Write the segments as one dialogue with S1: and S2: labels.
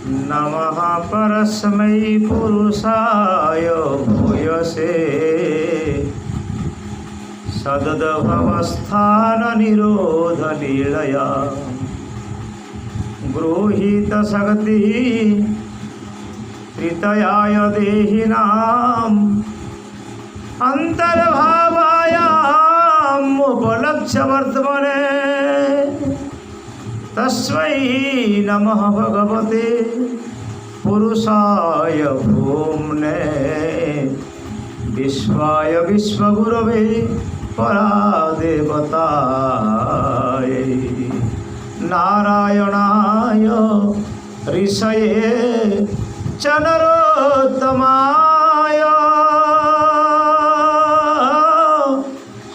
S1: नमः परस्मै पुरुषाय भूयसे सदद्भवस्थाननिरोधलीलया गृहीतशक्तिः त्रितयाय देहिनाम् अन्तर्भावायाम् उपलक्ष्य वर्तमने तस्मै नमः भगवते पुरुषाय भूम्ने विश्वाय विश्वगुरवे परादेवताय नारायणाय ऋषये च नरोत्तमाय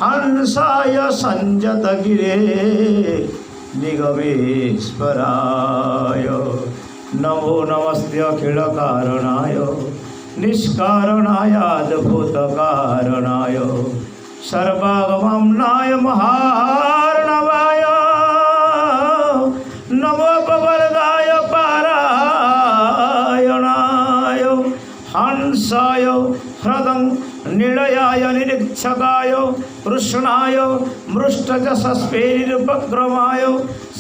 S1: हंसाय संजतगिरे निगमेश्वराय नमो नमस्ते अखिलकारणाय निष्कारणाय अद्भुतकारणाय सर्वागमनाय महार्णवाय नमो पवरदाय पारायणाय हंसाय हृदं निलयाय निरीक्षकाय कृष्णाय मृष्टजसस्फेरिरुपक्रमाय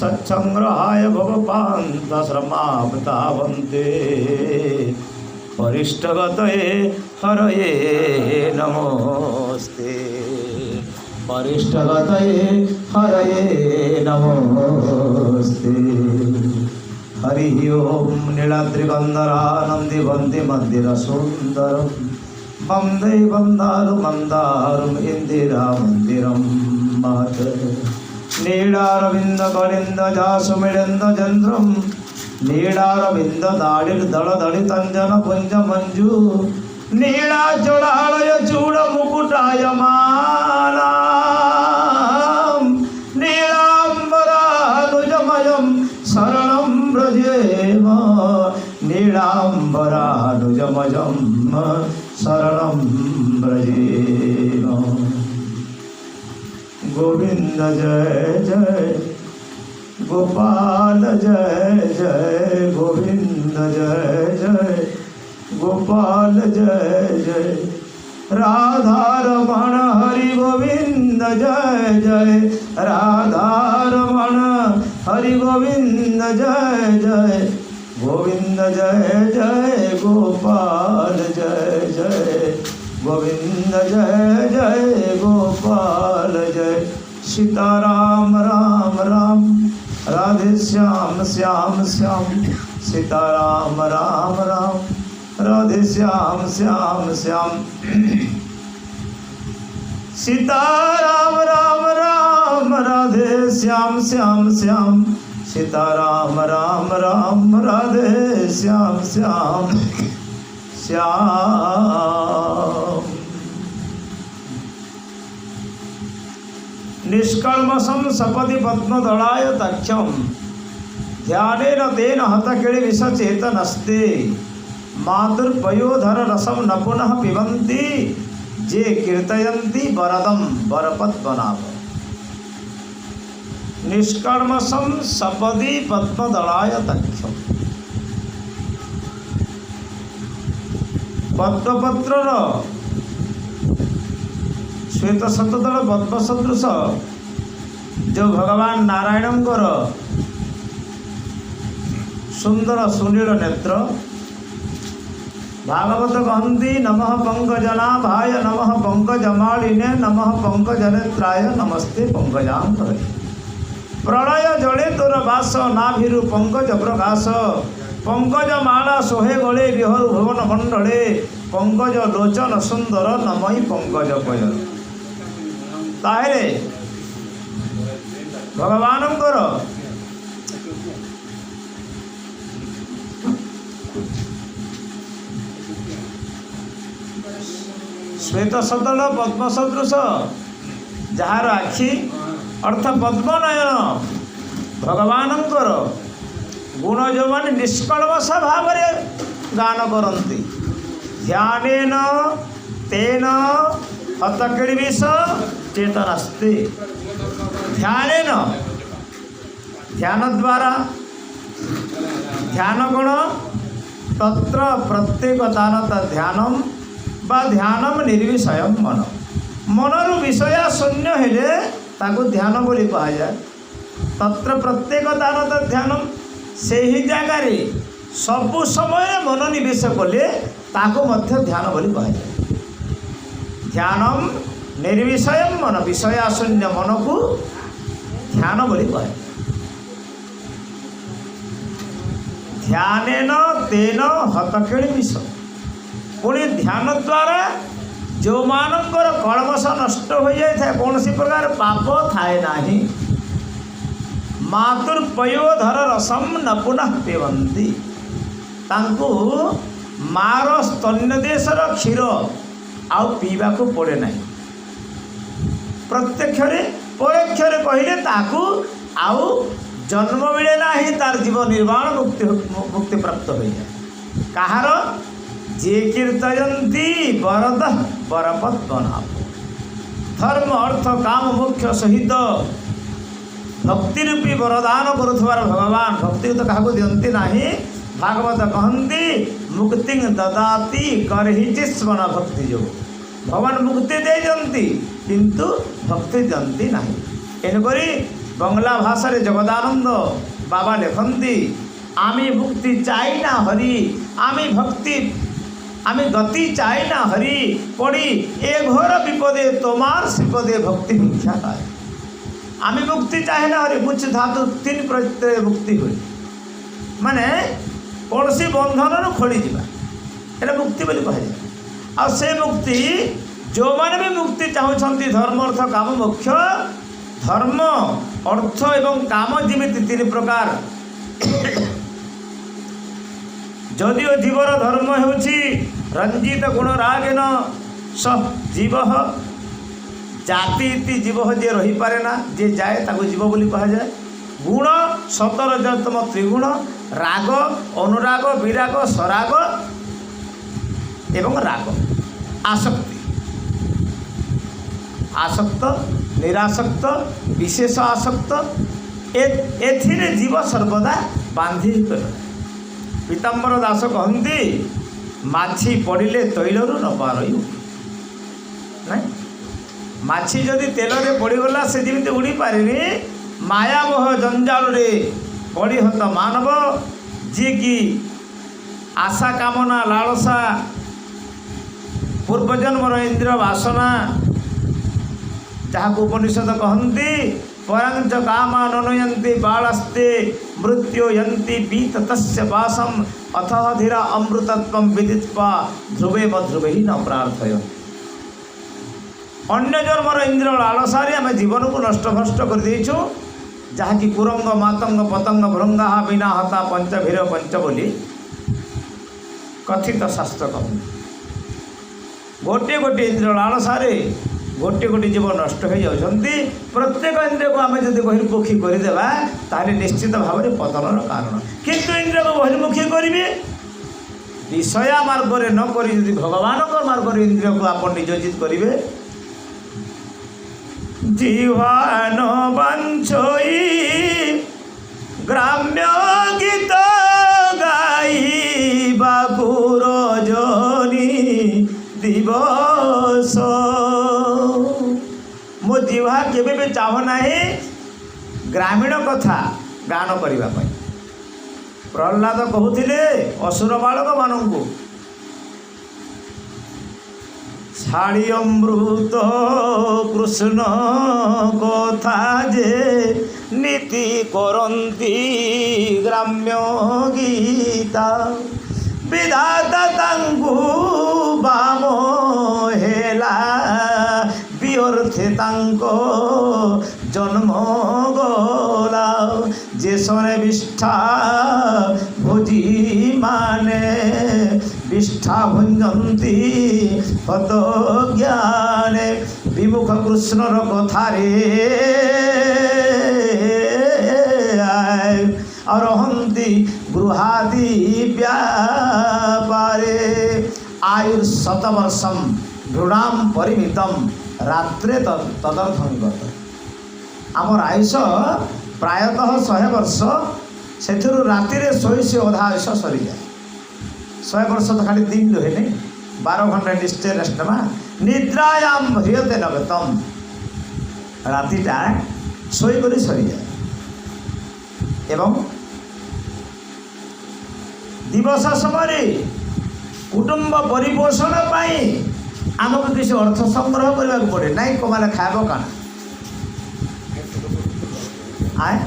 S1: सत्संग्रहाय भवपान्तश्रमावतावन्ते परिष्टगतये हरये नमोस्ते परिष्टगतये हरये नमोस्ते हरि ओम नीलाद्रिकन्दरानन्दिवन्ति मन्दिरसुन्दरम् वन्दे वन्दारु मन्दारुम् इन्दिरामन्दिरं महत् नीलारविन्दकलिन्दजासुमिलिन्दचन्द्रं नीलारविन्ददाडिर्दलदलितञ्जनपुञ्जमञ्जु नीलाचूडालय चूडमुकुटायमानां नीलाम्बरानुजमयं शरणं व्रजेम नीलाम्बरानुजमयं शरणं व्रजेम गोविंद जय जय गोपाल जय जय गोविंद जय जय गोपाल जय जय राधा रमण हरि गोविंद जय जय राधा रमण हरि गोविंद जय जय गोविंद जय जय गोपाल जय जय गोविंद जय जय गोपाल जय सीताराम राम राम राधे श्याम श्याम श्याम सीताराम राम राम राधे श्याम श्याम श्याम सीताराम राम राम राधे श्याम श्याम श्याम सीताराम राम राम राधे श्याम श्याम श्याम निष्कल्मषं सपदि पद्मदलाय तक्षं ध्यानेन तेन हतकिळि विषचेतनस्ते मातुर्पयोधर रसं न पुनः पिबन्ति जे कीर्तयन्ति वरदं वरपद्मनाभ निष्कल्मषं सपदि पद्मदलाय तक्षं पद्मपत्रर श्वेत शतदल पद्म सदृश जो भगवान नारायणंकर सुंदर सुनील नेत्र भागवत कहती नमः पंकजनाभाय नमः पंकजमालिने नमः पंकजनेत्राय नमस्ते पंकजांतरे प्रलय जले तोर बास नाभिरु पंकज प्रकाश पंकज माला सोहे गले विहरु भुवन मंडले पंकज लोचन सुंदर नमई पंकज पय ताहे भगवानंकर श्वेत सदल पद्म सदृश जार आखि अर्थ पद्मनयन भगवानंकर गुण जो मैंने निष्कल्मष भाव गान करती ध्यान तेन हतकिळि विष चेतनस्ते ध्यान द्वारा ध्यान कौन तत्र प्रत्येकतानत ध्यानम बा ध्यानम निर्विषय मन मनरु विषय शून्य हेले ताकू ध्यान बोली कहा जाए। तत्र प्रत्येकतानत ध्यानम से ही जगार सबु समय मन निवेश कले ताकू मध्य ध्यान बोली कहा जाए। ध्यानम निर्विषय मन विषय शून्य मन को ध्यान बोली कहा जाए। ध्यानेन तेन हतकेली विष पुणी ध्यान द्वारा जो मानकर कलमश नष्ट हो जाए कौन सी प्रकार पाप थाए नाही। मातुर्पयोधर रसम न पुनः पिबंती तांको मार स्तन्यदेशर क्षीर आउ पीवा को पड़े नहीं। प्रत्यक्ष परोक्ष कहले ताकू आउ जन्म मिले ना तार जीवन निर्वाण मुक्ति प्राप्त हो जाए। कहार जे कीर्तयंती वरद वरपत बनाओ धर्म अर्थ काम मोक्ष सहित भक्ति रूपी वरदान करुथवार भगवान भक्ति तो क्या दियंती नहीं। भागवत कहती मुक्ति ददाती करहिचिस्मरण भक्ति जो भगवान मुक्ति दे दियंती किंतु भक्ति दियंती नहीं। एनकरी बंगला भाषा रे जगदानंद बाबा लिखती आमी मुक्ति चाई ना हरि आमी भक्ति आमी गति चाई ना हरि पड़ी ए घोर विपदे तोमार श्रीपदे भक्ति भिक्षा पाए। आमी मुक्ति चाहे ना हरि मुच धातु तीन प्रत्यय मुक्ति हुए माने कौन सी बंधन खोली जावा एटा मुक्ति बोली कह जाए। आ से मुक्ति जो माने भी मुक्ति चाहते धर्म अर्थ काम मोक्ष धर्म अर्थ एवं काम जिमिति तीन प्रकार जदिओ जीवर धर्म होछि रंजित गुण रागेन स जीव जाति इति जीव जे रही पारे ना जे जाए ताको जीव बोली कहा जाए। गुण सतरजतम त्रिगुण राग अनुराग विराग सराग एवं राग आसक्ति आसक्त निरासक्त विशेष आसक्त एथिरे जीव सर्वदा बांधी कर। पीताम्बर दास कहती माछी पड़े तैलरू न पारई नहीं माछी जदि तेल रे पड़गला से जमी उड़ी पारे मायामोह जंजाल रे पड़ी हत मानव जी की आशा कामना लालसा पूर्वजन्मर इंद्र वासना जहाँ को उपनिषद कहती परांच कामा नयंती बालस्ते मृत्यु यंती बीत तस्य वासम अथ धीरा अमृतत्व विदित्वा ध्रुवे ध्रुवे ही न प्रार्थय। अन्य जन्मर इंद्र लालसारे आम जीवन को नष्ट भ्रष्ट कर देचु जहाँकि कुरंग मातंग पतंग भृंगा बिना हता पंच भीर पंच बोली कथित शास्त्र कह गोटे गोटे इंद्र लालसारे गोटे गोटे जीव नष्ट हो जाती। प्रत्येक इंद्रिय को आम जब बहिर्मुखी करदेवा ताहले निश्चित भाव में पतन कारण किंतु इंद्रिय को बहिर्मुखी करेंगे विषया मार्ग में न कर भगवान मार्ग में इंद्रिय को आप नियोजित करेंगे। जीवान बंचोई ग्राम्य गीत गाई बाबूर जनी दिवस मो जीवा केबे भी चाहना ग्रामीण कथा गान करने। प्रहलाद कहते असुर बालक मानू छाड़ी अमृत कृष्ण कथा जे नीति करती ग्राम्य गीता विधाता तांकु बाम हेला बिअर्थे तांको जन्म गला जे सने विष्ठा भोजी माने विष्ठा भुंजती हत ज्ञाने विमुख कृष्णर कथारे अरहंती गृहादि व्यापारे आयुर्शतवर्षम भ्रूणाम परिमितम रात्रे तदर्थमिगत। आमर आयुष प्रायतः 100 वर्ष से राति शोई से अधा आयुष सरी जाए 100 वर्ष तो खाली दिन रहे नहीं 12 घंटा निश्चय रेस्ट ना निद्रायाम ह्रियते नवेतम रातिटा शोई कर सरी जाए एवं दिवस समय कुटुंब परिपोषण आमको किसी अर्थ संग्रह करने को पड़े ना कमाले खाब कण आए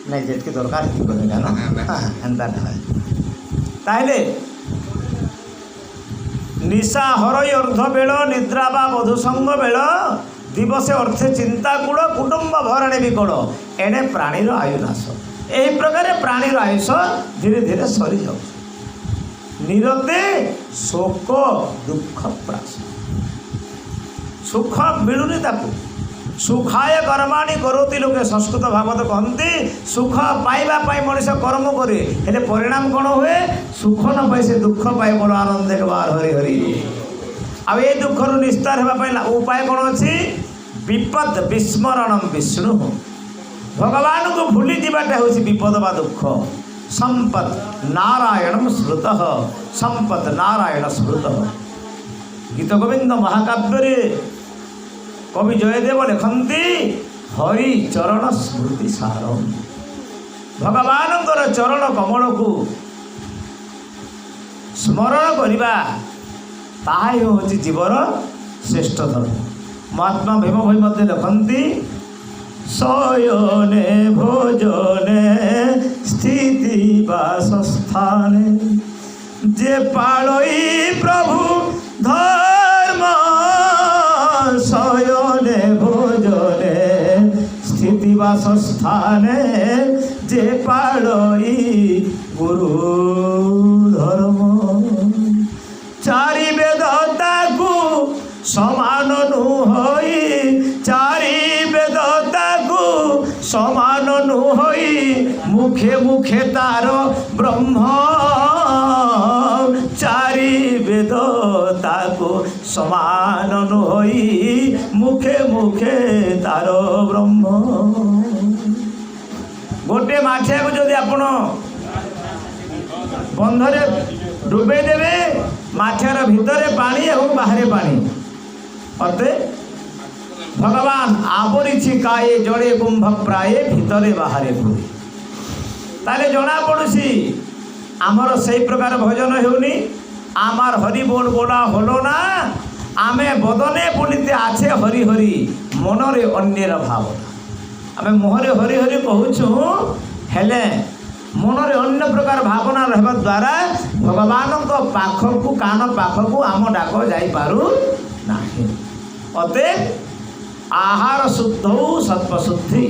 S1: नहीं जितकी दरकार की करेगा ना एंता ताहले निशा हरई अर्ध बेल निद्रा बा मधुसंग बेल दिवसे अर्थे चिंता कूड़ कुटुंब भरणे विकल एणे प्राणीर आयु नाश यही प्रकार प्राणीर आयुष धीरे धीरे सरी जाऊ निरते शोक दुख प्रास सुख मिलूनी ताकू सुखाय कर्माणी करोति लोके संस्कृत भागवत कहते सुख पाइबा मनीष कर्म करे हेले परिणाम कौन हुए सुख न पाई से दुख पाए बड़ आनंद बार हरि हरि आ ये दुख रु निस्तार होगा उपाय कौन अच्छी विपद विस्मरणम विष्णु भगवान को भूली जावाटा हूँ विपद बा दुख संपद नारायण स्मृत संपद नारायण स्मृत गीत गोविंद महाकाव्य कवि जयदेव लिखती हरि चरण स्मृति सारम भगवान चरण कमल को स्मरण करवा ताही हूँ जीवर श्रेष्ठ धर्म महात्मा भीम भाई मध्य लिखती शयने भोजने स्थिति बासस्थाने जे पालई प्रभु धर्म शयने भोजने स्थिति बासस्थाने जे पालई गुरु धर्म चारि वेदता को समान नुहई चारि वेदता को समान नुहई मुखे मुखे तार ब्रह्म चारि वेदता को समान नुहई मुखे मुखे तार ब्रह्म गोटे माठिया को जदि आपण बंधरे डुबे देवे माठियार भितरे पानी और बाहरे पानी अते भगवान आवरी काये जड़े कुंभ प्राये भितरे बाहरे पूरी ताले जना पड़ुसी आमर से प्रकार भजन होनी आमार हरि बोल बोला हलो ना आमे बदने बोलते आछे हरि हरि मनरे अन्यर भावना आमे मुहरे हरि हरि कहूँ हेले मनरे अन्य प्रकार भावना रहा द्वारा भगवान पाखक कान पाखक आम डाक जापारू ना अते आहार शुद्ध सत्व शुद्धि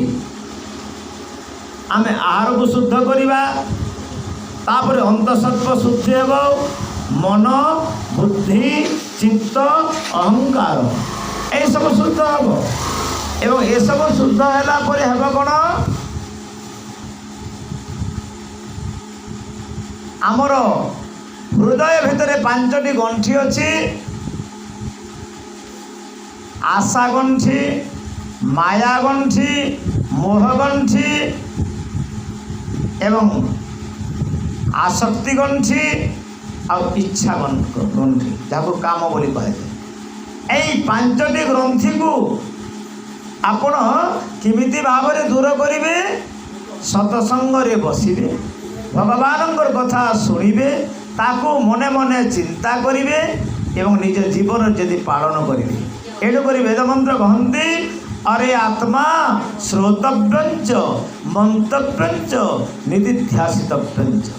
S1: आमे आहार को शुद्ध करवा तापर अंतसत्व शुद्धि हेब मन बुद्धि चित्त अहंकार ये सब शुद्ध हम एवं ये सब शुद्ध है कौन आमर हृदय भितर 5टी गंठी अच्छी आशा गंठी माया गंठी मोह गंठी एवं आसक्ति गंठी और इच्छा ग्रंथि जहाँ काम बोली कहे यही 5टी ग्रंथि को आपण किमिति भाव में दूर करेंगे सत्संग रे बसिबे भगवान कथा शुणिबे ताकू मने मने चिंता करेंगे एवं निज जीवन जदि पालन करेंगे एणुक वेदमंत्र कहते अरे आत्मा श्रोतव्यंच मंतव्यंच निधिध्यासितव्यंच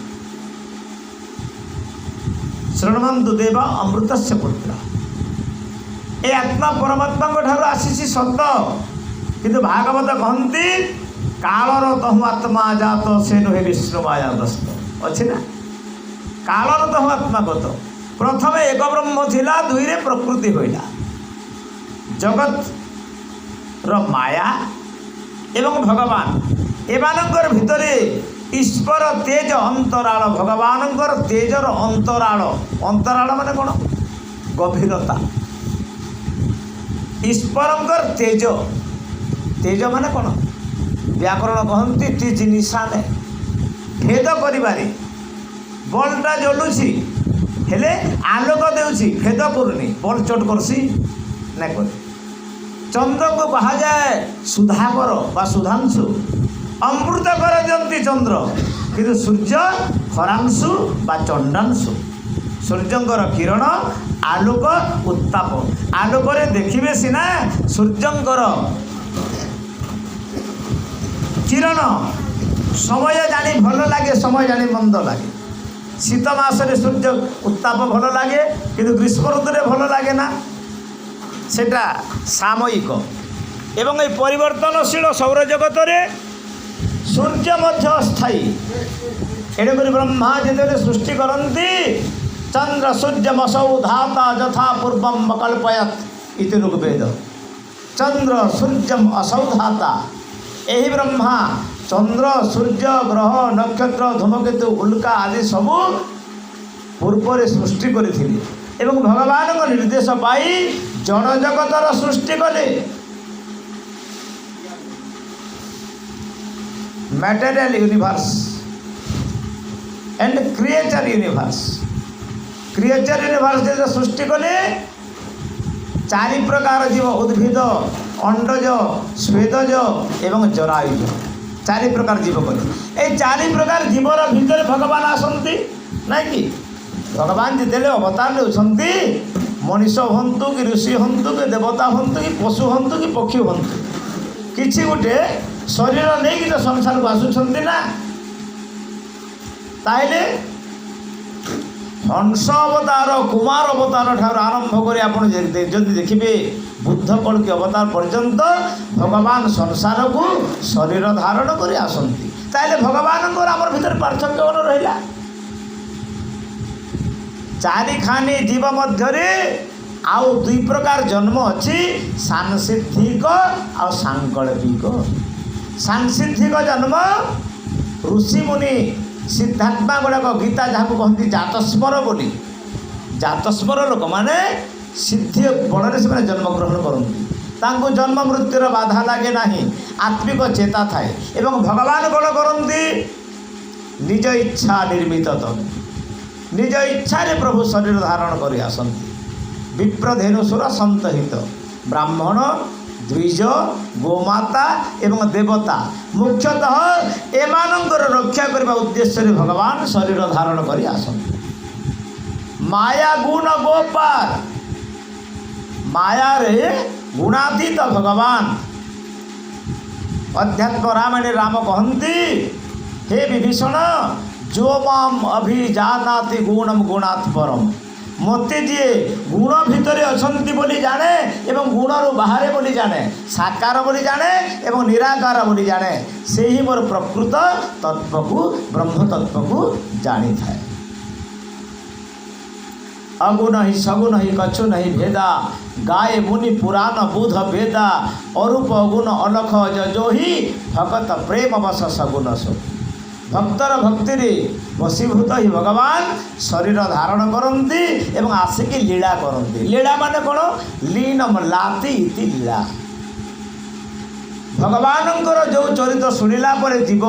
S1: शृण्वन्तु देव अमृतस्य पुत्र ए आत्मा परमात्मा ठार आसी सत किंतु भागवत कहती कालर तहु आत्मा जात से नुहे विष्णु माया ग्रस्त अच्छे ना कालर तहु आत्मा गत प्रथम एक ब्रह्म थिला दुई रे प्रकृति होइला जगत रो माया एवं भगवान एमानंकर भितरे ईश्वर तेज अंतराल भगवानंकर तेजर अंतराल अंतराल माने कौन गभीरता ईश्वरंकर तेज तेज माने कौन व्याकरण कहती तीज निशाने भेद करिबारे बल्बटा जलुची हेले आलोक देउची भेद करूनी बल्ब चोट करसी ना कर चंद्र को कहा जाए सुधाकर बा सुधांशु अमृत कर दियंती चंद्र किंतु सूर्य खरांशु बा चंडांशु सूर्यंकर किरण आलोक उत्ताप आलोक देखिए सीना सूर्यंकर किरण समय जानी भल लगे समय जानी मंद लगे शीत मासरे सूर्य उत्ताप भल लगे किंतु ग्रीष्म ऋतु भल लगे ना सेटा सामयिक एवं ये परिवर्तनशील सौर जगत रे सूर्य मध्य अस्थायी एणुक ब्रह्मा जिते सृष्टि करती चंद्र सूर्यमसौ धाता यथा पूर्वम कल्पयत इति ऋग्वेद चंद्र सूर्यम असौ धाता यही ब्रह्मा चंद्र सूर्य ग्रह नक्षत्र धूमकेतु उल्का आदि सबू पूर्व सृष्टि करथिले एवं भगवान को निर्देश पाई जड़ जगतर सृष्टि कले material universe and creature universe जो सृष्टि कले चारि प्रकार जीव उद्भिद अंडज स्वेदज एवं जरायुज चारि प्रकार जीव कले ये चारि प्रकार जीवर भितर भगवान आसंती नहीं कि भगवान जिते अवतार ले मनीष हंतु कि ऋषि हंतु कि देवता हंतु कि पशु हंतु कि पक्षी हंतु किसी गोटे शरीर नहीं कि तो संसार को आसुंच ना ताइले हंस अवतार कुमार अवतार ठार आरंभ कर आप देखिए बुद्ध कल्कि अवतार पर्यंत भगवान संसार को शरीर धारण कर आसंती ताइले भगवान को आम भीतर पार्थक्य कौन रहा चारि खानी जीव मध्य आउ दुई प्रकार जन्म अच्छी सांसिद्धिक आ सांकल्पिक सांसिद्धिक जन्म ऋषि मुनि सिद्धात्मा गुड़ाक गीता जहाँ कहती जातस्पर बोली जातस्पर लोक माने सिद्धि बल से जन्मग्रहण करती जन्म मृत्युर बाधा लगे ना आत्मिक चेता थाए एवं भगवान कौन करती निज इच्छा निर्मित निज इच्छा रे प्रभु शरीर धारण कर आसंती विप्रधेनुसुर संतहित ब्राह्मण द्विज गोमाता एवं देवता मुख्यतः एमानंकर रक्षा करने उद्देश्य भगवान शरीर धारण कर आसंती माया गुण गोपाल माया रे गुणातीत भगवान अध्यात्म रामायण राम कहती हे विभीषण जो माम अभिजानाति गुणम गुणात् परम मते जी गुण भितर अछंती बोली जाने एवं गुणरू बाहरे बोली जाने साकार बोली जाने एवं निराकार बोली जाने से ही मोर प्रकृत तत्व को ब्रह्म तत्व को जानी थाए अगुण ही सगुण ही कछु नहीं भेदा गाय मुनि पुराण बुध वेदा अरूप अगुण अलख जो ही भगत प्रेम वश सगुण सो भक्तर भक्ति वशीभूत ही भगवान शरीर धारण करती एवं आसिकी लीला करती लीला माने कौन लीनम लाती इति लीला भगवानंकर जो चरित्र शुणिला पर जीव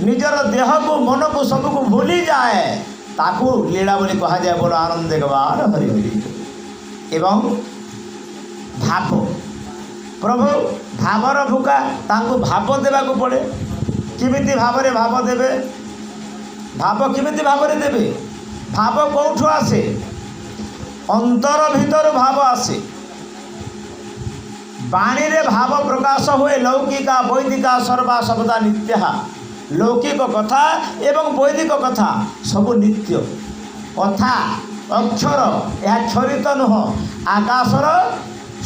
S1: निजर देह को मन को सबको भूली जाए ताकू लीला बोली कहा जाए बोलो आनंद गवार हरि हरि एवं भाव प्रभु भावर भूका तांको भाव देवाक पड़े किमिति भावरे भाव देवे भाव किमिति भावरे देवे भाव कौठु आसे अंतर भीतर भाव आसे बाणी रे भाव प्रकाश हुए लौकिका वैदिका सर्वा शब्दा नित्या लौकिक कथा एवं वैदिक कथा सब नित्य कथा अक्षर यह क्षरित नुह आकाशर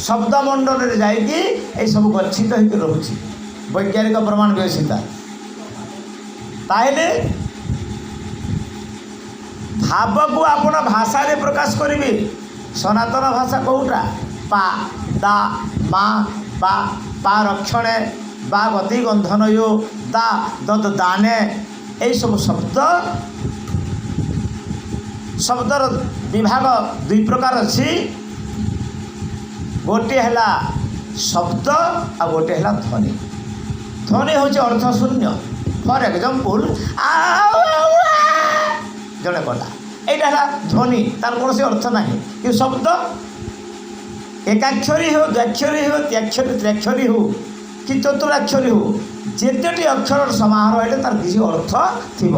S1: शब्दमंडल रे जाइकी ए सब गच्छित होकर रहुछि वैज्ञानिक प्रमाण व्यवसिता ताइले भाव को आपण भाषा रे प्रकाश करिवे सनातन भाषा कौटा पा दा मा बा पा रक्षणे बा गति गंधन यो दा दद दाने ए सब शब्दर विभाग दुई प्रकार अच्छी गोटे है शब्द आ गोटे है ध्वनि। ध्वनि हूँ अर्थ शून्य। फॉर एग्जांपल जड़े कला यहाँ है ध्वनि, तार कौन से अर्थ ना कि शब्द एकाक्षरी हो, द्वाक्षरी हो, त्याक्षरी, त्र्याक्षरी हो कि चतुराक्षरी हो, जेतेटी अक्षर समारोह है तार किसी अर्थ थी।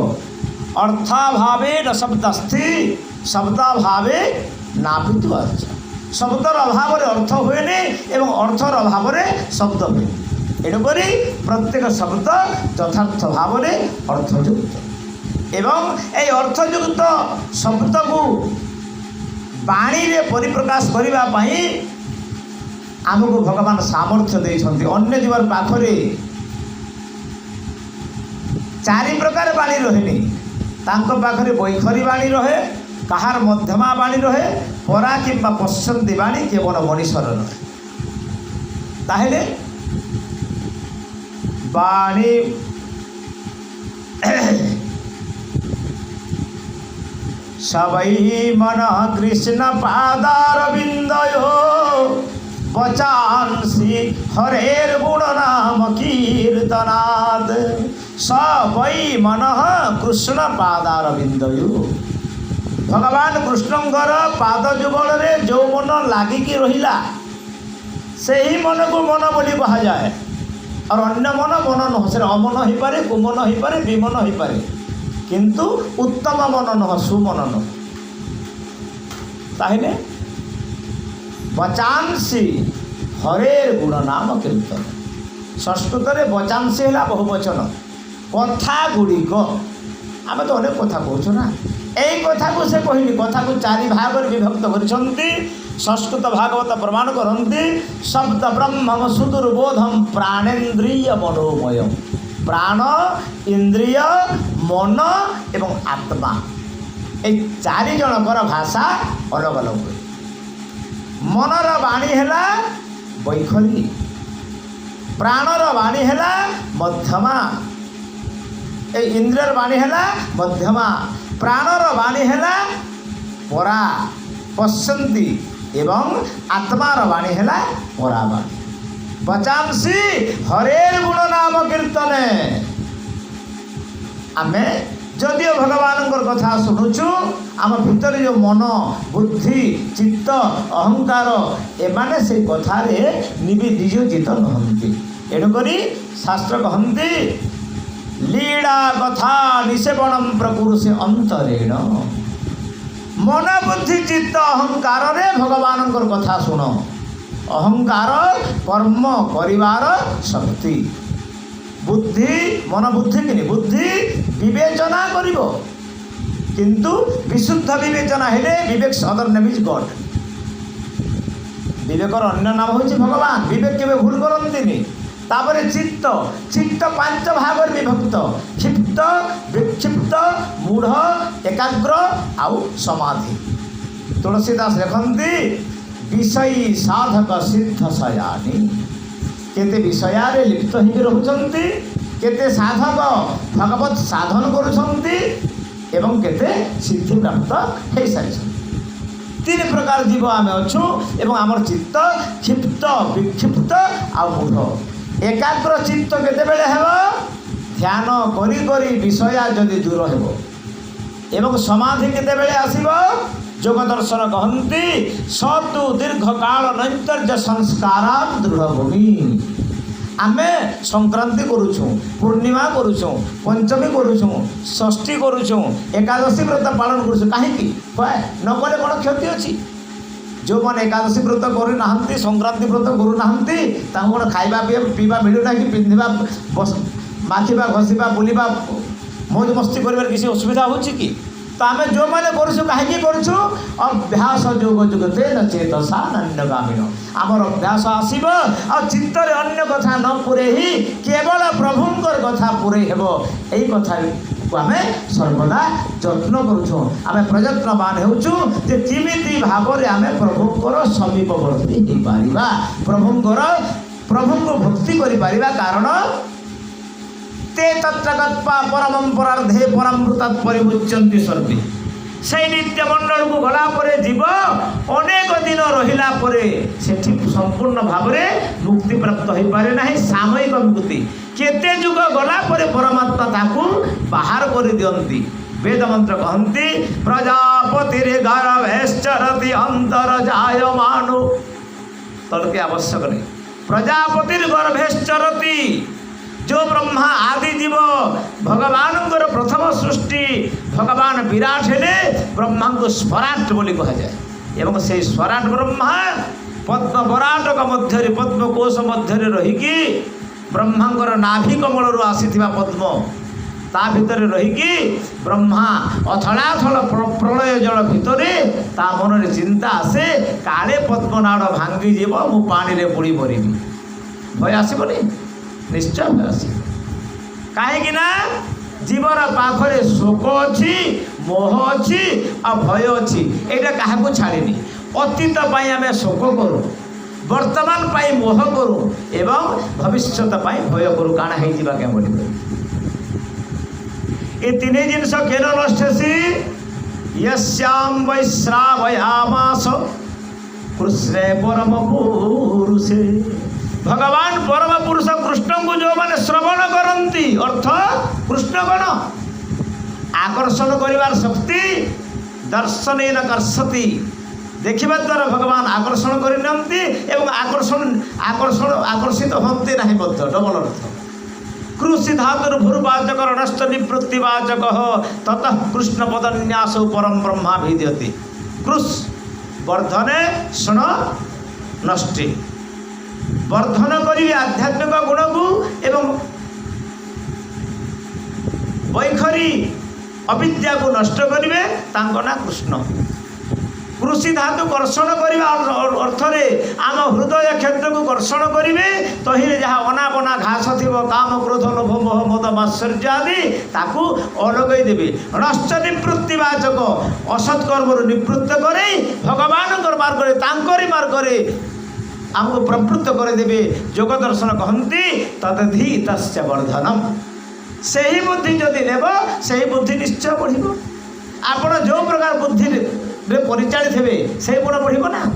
S1: अर्थाभावे न शब्दस्थि, शब्दाभावे नापित अर्थ। शब्दर अभाव अर्थ हुए एवं अर्थर अभाव शब्द हुए। तेणुक प्रत्येक शब्द यथार्थ भाव अर्थयुक्त एवं ये अर्थयुक्त शब्द को बाणी रे परिप्रकाश करने आमको भगवान सामर्थ्य देइछन्ति। अन्य जीवर पाखरे 4 प्रकार बाणी रहे, तांको पाखरे बैखरी बाणी रहे, कहार मध्यमा बाणी रहे, परा किंबा पश्चंती बाणी केवल मनीषर रहे। ताहेले बाणी सबई मन कृष्ण पादारविंदयो बचांसी हरेर गुण नाम कीर्तनाद। सबई मन कृष्ण पादारविंदयो, भगवान कृष्णंकर पाद जुगल रे जो मन लागिकी रहिला से ही मन को मन बोली कहा जाए। और अन्य मन मन नह, से अमन हो पारे, कुमन हो पारे, विमन हो पारे, किंतु उत्तम मन नह, सुमन नह। ताहिने बचांसी हरेर गुण नाम कीर्तन। संस्कृत में बचांसी है बहुवचन। कथा गुड़िक आम तो अनेक कथा कहूँ ना, यही कथा को से कहनी कथा को 4 भाग विभक्त करछन्ति। संस्कृत भागवत प्रमाण करन्ति शब्द ब्रह्म सुदुर्बोधम प्राणेन्द्रिय मनोमय। प्राण, इंद्रिय, मन एवं आत्मा, ये 4 जनकर भाषा अलग अलग हुए। मनर बाणी है बैखरी, प्राणर बाणी है मध्यमा, इंद्रियर बाणी है मध्यमा, प्राणर बाणी है परा पश्चंती एवं आत्मार बाणी है परा बाणी। बचांसी हरेर गुण नाम कीर्तने। आमे जदिओ भगवान कथा शुणुचु, आम भीतर जो मन बुद्धि चित्त अहंकार एमाने से कथारे निवेदित नहंती। तेणुक शास्त्र कहती लीला कथा निसेवनम प्रकुरुषे अंतरेण। मन बुद्धि चित्त अहंकार रे भगवान कथा शुण। अहंकार कर्म करिवार शक्ति, बुद्धि मन बुद्धि कि बुद्धि विवेचना करिवो, किंतु विशुद्ध विवेचना हेले विवेक अदर नेम इज गॉड। विवेकर अन्य नाम होछि भगवान। विवेक केबे भूल करंतिनी। तापर चित्त, चित्त 5 भाग विभक्त, क्षिप्त, विक्षिप्त, मूढ़, एकाग्र आउ समाधि। तुलसीदास लिखती विषयी साधक सिद्ध सयानी। केते विषय लिप्त होकर रोचंती, केते साधक भगवत साधन करुछंती एवं केते सिद्धि प्राप्त हो सारी। 3 प्रकार जीव आम अच्छु एवं आमर चित्त क्षिप्त विक्षिप्त आ मूढ़। एकाग्र चित्त केते बेले हेबो ध्यान करी करी विषय जदि दूर हेबो एवं समाधि केते बेले आसीबो। जोग दर्शन कहती सतु दीर्घ काल नैतर्य संस्कार दृढ़ भूमि। आमे संक्रांति करुछुं, पूर्णिमा करुछुं, पंचमी करुछुं, षष्ठी करुछुं, एकादशी व्रत पालन करुछुं। कहीं न कले कौन क्षति अच्छी? जो मैंने एकादशी व्रत करना, संक्रांति व्रत करना, कौन खाइबा पीवा मिलूना कि पिंधा माखिबा घसीबा बुलवा मौज मस्ती कर किसी असुविधा हो कि? तो आम जो मैंने करूँ कहीं करूँ अभ्यास जोग जुगते न चेतसा नन्यगामीन। आमर अभ्यास आसब आ चित्तर अन्य कथा न पूरे ही केवल प्रभुंकर कथा पूरे हेब। यही कथा को आम सर्वदा जत्न करूँ। आम प्रयत्नवान होचु जे किमिति भाव में आम प्रभुंकर समीपवर्ती हो पारिबा, प्रभुंको भक्ति करि पारिबा। कारण ते तत्र गत्वा परमं परार्धे परमृतात् परिमुच्यन्ति सर्वे। সেই নিত্যমণ্ডল को गला परे जीव अनेक दिन रहिला परे सेठी संपूर्ण भाव में मुक्ति प्राप्त हो पारे नहीं सामयिक मुक्ति केते जुग गला परे परमात्मा ताकू बाहर कर दियंती वेद मंत्र कहती प्रजापति गर्भेश्चरति अंतर जायमानो तड़के आवश्यक नहीं प्रजापति गर्भेश्चरति जो ब्रह्मा आदि जीव भगवान प्रथम सृष्टि भगवान विराट हेले ब्रह्मा को स्वराट बोली कह जाए एवं से स्वराट ब्रह्मा पद्म बराटक मध्य पद्मकोश मध्य रहीकि ब्रह्मांकर नाभि कमल आसीथिबा पद्म ता भितर रहीकि ब्रह्मा अथलाथल प्रलय जल भितर ता मन में चिंता आसे काले पद्मनाड़ भांगी जीव मु पानी रे बुड़ी मरबी भय आसबनी निश्चय भय आस कहीं जीवर पाखरे शोक अच्छी मोह अच्छी आ भय अच्छी यहाँ क्या छाड़नी अतीत आम शोक करूँ वर्तमान पाई मोह करूँ एवं भविष्य भय करूँ काଣା हो क्या बोल ये तीन जिनस केन नष्टसी यस्याम वैश्रावयामास कृष्णे परम पुरुषे भगवान परम पुरुष कृष्ण को जो माने श्रवण करती अर्थ कृष्णगण आकर्षण करिवार शक्ति दर्शनेन कर्षति देखिबा द्वारा भगवान आकर्षण करनियंती एवं आकर्षित होते नहीं बद्ध डबल अर्थ कृषि धातुर भूर्वाचक नष्ट निवृत्तिवाचक ततः कृष्ण पदन्यास परम ब्रह्मा भिद्यति कृष वर्धने क्षण नष्टे वर्धन करी आध्यात्मिक गुण को एवं वैखरी अविद्या को नष्ट करेंगे ना कृष्ण कृषि धातु कर्षण करने अर्थ आम हृदय क्षेत्र को कर्षण करेंगे तहिरे जहाँ अनाबना घास थी काम क्रोध लोभ मोह मद मात्सर्य आदि ताकू अलगई देवे नष्ट निवृत्तिवाचक असत्कर्म निवृत्त कर भगवान मार्ग आमको प्रवृत्त करदेवे योग दर्शन कहती तदधि तस्य वर्धनम से ही बुद्धि जदि नेब से ही बुद्धि निश्चय बढ़ आपण जो प्रकार बुद्धि परिचालित हे से गुण बढ़ ना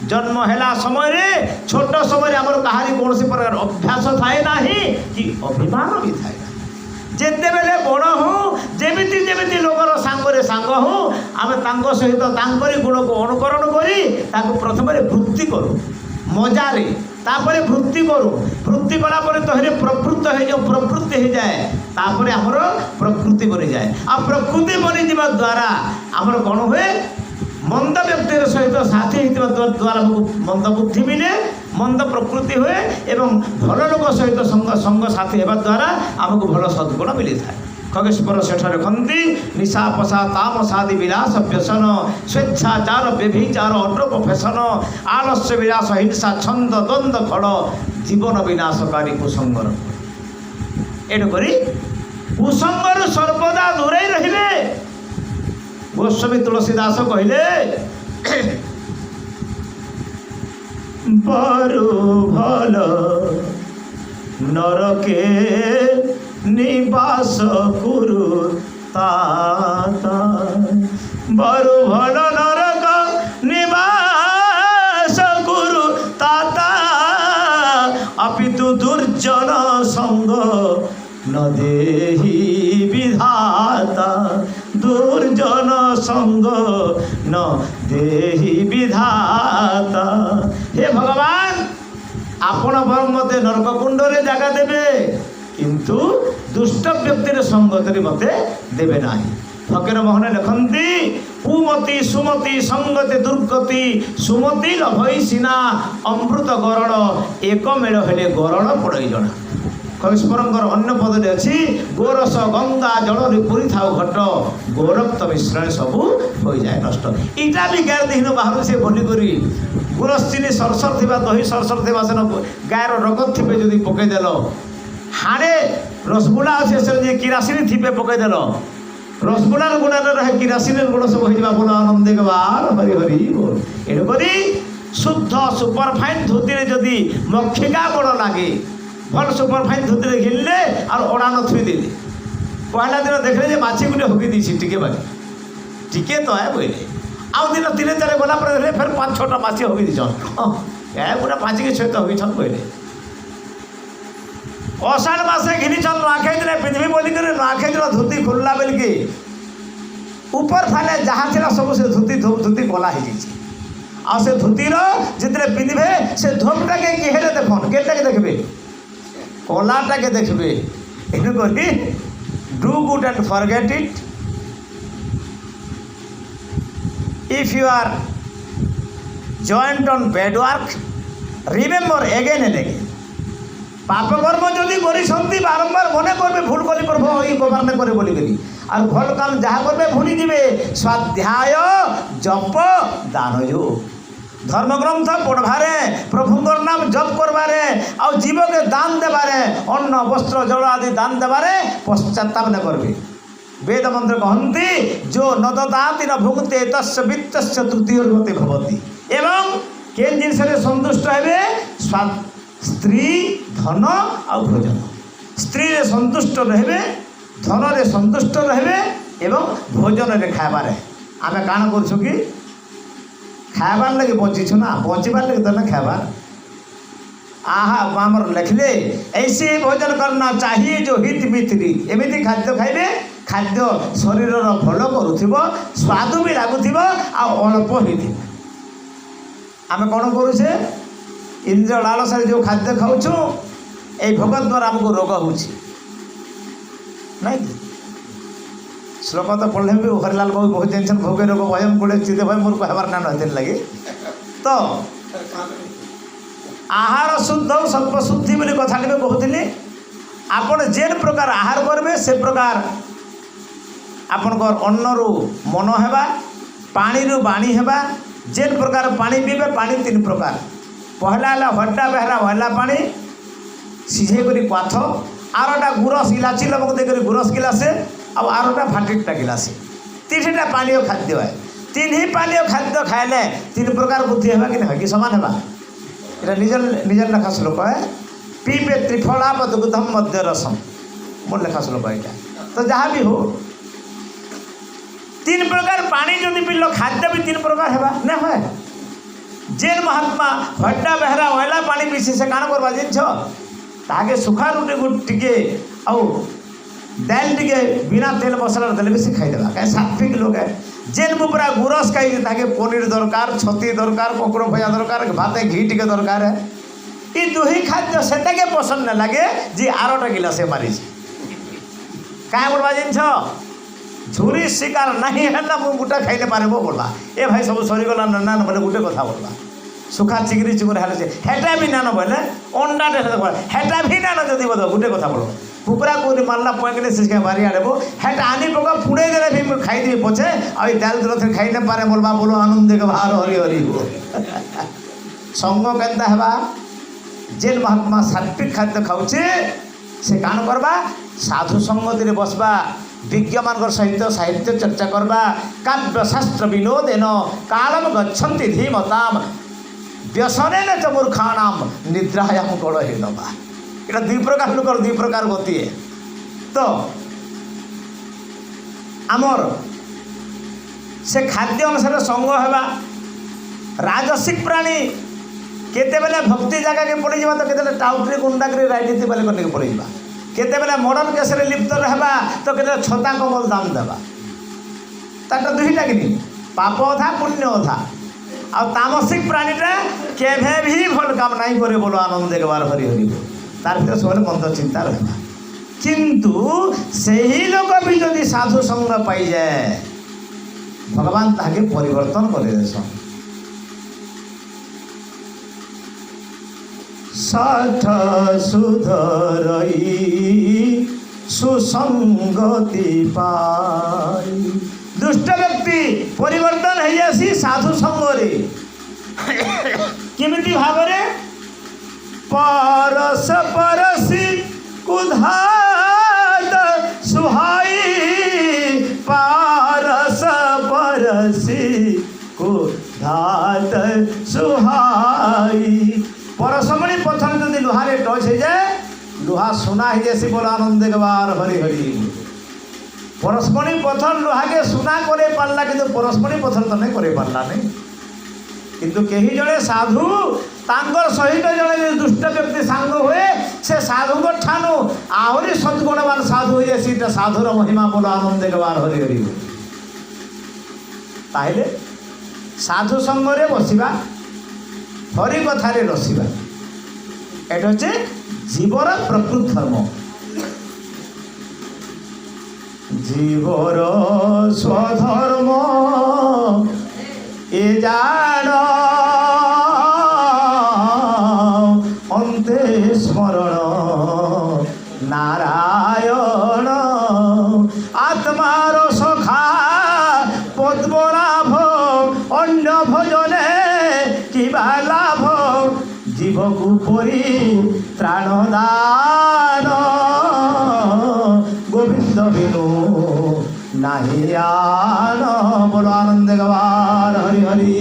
S1: जन्म है समय छोट समय आम कहानी कौन प्रकार अभ्यास थाए ना कि अभिमान भी थाए जेते बेले बड़ हूँ जेमिति जेमिति लोकर सांगरे सांग हूँ आम सहित तांकरी गुण को अनुकरण करी प्रथम वृत्ति करूँ मजारे तापर वृत्ति करूँ वृत्ति कलापर तहरे प्रवृत्ति हो जाए तापर आमर प्रकृति बनी जाए आ प्रकृति बनी जा द्वारा आमर कौन हुए मंद व्यक्ति सहित साथी होता द्वारा मंद बुद्धि मिले मंद प्रकृति हुए एवं भल लोक सहित संग साथी होगा द्वारा आमको भल सद्गुण मिली था खगेश्वर सेठ लिखती निशा पशा तामसादि विलास व्यसन स्वेच्छाचार व्यभिचार अड्रप फेसन आलस्य विलास हिंसा छंद द्वंद्व खड़ जीवन विनाशकारी कुसंगर एणुक कुसंगर सर्वदा दूरे रहिबे गोस्वामी तुलसीदास कहले बरु भल नरके निवास कुरु ताता बरु भल नरक निवास कुरु ताता अपितु दुर्जन संग न देहि विधाता दुर्जन संग न देहि विधाता हे भगवान आपण मते नरक कुंडरे जगह देवे किंतु दुष्ट व्यक्तिर संगति मते देवे नाही फकीर मोहन लिखती कुमति सुमति संगति दुर्गति सुमति लभई सीना अमृत गरण एक मेल हेले गरण पड़ई जना कविस्वरंकर अन्य पदे अच्छी गोरस गंगा जल पूरी था घट गौरक्त मिश्रण सब हो जाए नष्ट इटा भी गाय देखिन बाहर से बोलिकी गुरस चीनी सरसर थी दही सरसर थी सेन गायर रगत थी जदि पकईदेल हाड़े रसगुल्ला अच्छे से किरासिनी थी पकईदेल रसगुल्लार गुण रहे किरासिनी गुण सब हो बोल आनंद बार हरि हरि बोल एणुक शुद्ध सुपरफाइन धोती जदि मक्षिका गुण लगे भल सुपरफाइन धोती घिनले और अड़ा न थुई देले पहला दिन देखले जे माछी गुटे हकी दी टिके बाकी टिके तो है बोले आउ दिन 3-4 गला पर फिर 5-6टा मासी होगी दीछन ए पूरा 5 के 6 तो होगी छन बोले अषाढ़ मासे घिनी छन नुआखाई दिन पिंधबी बोली कर नुआखाई दिन धोती खोलला बेल के ऊपर फाले जहाँ थिला सब से धोती गला हो जाइए आ से धोतीर जितने पिंधे से धोपटा के केहरे देखन केटा के देखबे कलाटा के देखबे एनु करी do good and forget it if you are joint on bad work remember again and again पाप कर्म जदि करी बारंबार मने करबे भूल कली प्रभु ई गोबर ने करे बोली करी और भल काम जहाँ करबे भूली दिबे स्वाध्याय जप दान जो धर्मग्रंथ पढ़वारे प्रभुंर नाम जप करवारे आ जीव के दान देवारे अन्न वस्त्र जल आदि दान देवारे पश्चाताप न करबे वेद मंत्र कहती जो न ददाति न भुगते तस्य वित्तस्य तृतीय गति भवति एवं केन जिनस संतुष्ट हेबे स्त्री धन आ भोजन स्त्री रे संतुष्ट रहे धन रे संतुष्ट रहे एवं भोजन रे खाबारे आमे काण करछु कि खाबार लगे बचिछु ना बचिबार लगे तो ना खाबार आहा आमर लिखले ऐसे भोजन करना चाहिए जो हित मित्री एमिति खाद्य खाइबे खाद्य शरीर भल करुथिबो स्वाद भी लागुथिबो आ अल्प होइथिबो आमे कोन करूछे इंद्र लालसा जो खाद्य खाऊँ ये भोग द्वारा आमको रोग होची नहीं श्लोक तो पढ़ले भी हरिलाल बाबू बहुत टेंशन भोगे रोग भयम गुड़े चिदे भाई मोर कहबार ना नथिन लगे तो आहार शुद्ध सत्व शुद्धि बोली कथा टे कहते आपण जेन प्रकार आहार करेंगे से प्रकार आपणकर अन्न रु मन हेबा पानी रु बाणी हेबा जेन प्रकार पानी पीबे पानी 3 प्रकार पहला है हड्डा बेहरा वहला पानी सीझे करी पाथ आरटा गुरस इलाची लवक देकर गुरस गिलासे और आरटा फाटिटा गिलासे 3टा पानीय खाद्य है 3 ही पानीय खाद्य खाइले 3 प्रकार बुद्धि है कि नहीं कि समान है ये निजर निजर लेखा श्लोक है पीपे त्रिफलाप दुग्धम मध्य रसम मोर लेखा श्लोक है तो जहाँ भी हो 3 प्रकार पानी जो पील खाद्य भी 3 प्रकार है ना है जेन महात्मा हड्डा बेहरा वहला पानी पीसी से काण करवा जिनछ ताके सुखा रुटी टिके आउ दाल टिके बिना तेल मसला देले भी से खाइदेला कहीं सात्विक लोग है जेन मुपरा गुरस खाई ताके पनीर दरकार छती दरकार पकड़ भजा दरकार भाते घी टिके दरकार है ये 2 ही खाद्य से पसंद न लगे जी 8टा गिलासे मारी क्या करवा जिनछ झुरी शिकार नहीं है ना गुटा खाइले पारबो बोलवा ए भाई सब सरीगला ना बोले गोटे कथा बोलवा सुखा चिगरी चिगुर हेले हेटा भी ना बोले अंडा हेटा भी ना जदि बोल गोटे कथा बोल कुकुरा को मारला पकड़े से बारी आड़बो हेटा आनी पका फुड़े देले भी खाईदेवी पछे आ दाल थे खाई न पारे बोलवा बोलो आनंद के बाहर हरि हरि हो संग केन्ता हेबा जेन महात्मा सात्विक खाद्य खाऊचे से काण करबा साधु संगति रे बसबा विज्ञ मान सहित साहित्य चर्चा करवा काव्य शास्त्र विनोदेन कालम गच्छन्ति धीमताम व्यसनेन च मूर्खाणाम निद्रायाम गड़हीनवा ये 2 प्रकार लोक 2 प्रकार गति है तो आमर से खाद्य अनुसार संग हेबा राजसिक प्राणी केते बेले भक्ति जगह के पड़ी जावा तो केते टाउटरी गुंडागरी राजनीति बेले करने के पड़ी जावा केते बेले मॉडर्न केस रे लिप्त रहबा तो केते छता कमल दाम देबा ताटा 2टा कि पाप अधा पुण्य अधा आ तामसिक प्राणीटा केभे भी भल काम नहीं करे बोलो आनंद के बार हरि हरि तार भीतर सब मंद चिंता रहबा किंतु सही लोक भी जदि साधु संग पाई जाए भगवान ताके परिवर्तन करे देसन 60 सुधरई सुसंगति पाई दुष्ट व्यक्ति परिवर्तन है जासी साधु संगरे किमिति भावरे परस परसी कुधात सुहाई पारस परसी कुधात सुहाई परसमणि पथर जदि लुहारे टच हो जाए लुहा सुना ही जैसी बोला आनंद के बार हरि हरि পরশমণি পথর লুহাকে সুনা করে পারলা, কিন্তু পরশমণি পথর তো নাই করে পারলা নাই। কিন্তু কেহি জনে সাধু তাঙ্কর সহিত জনে যদি দুষ্ট ব্যক্তি সাঙ্গ হয়ে সে সাধুঙ্ক ঠানু আহরি সদ্গুণবান সাধু হয়ে সেটা সাধুর মহিমা বলো আনন্দে গবার হরি হরি। তাহলে সাধু সঙ্গরে বসিবা, হরি কথারে রসিবা, এটা হচ্ছে জীবর প্রকৃত ধর্ম। জীবর স্বধর্ম এ জান অন্তে স্মরণ নারায়ণ আত্মার সখা পদ্মনাভ অন্য ভজনে কিবা লাভ জীবকু পরি ত্রাণদান গোবিন্দ বিনু নাহিয়ান বলো আনন্দে গবার হরি হরি।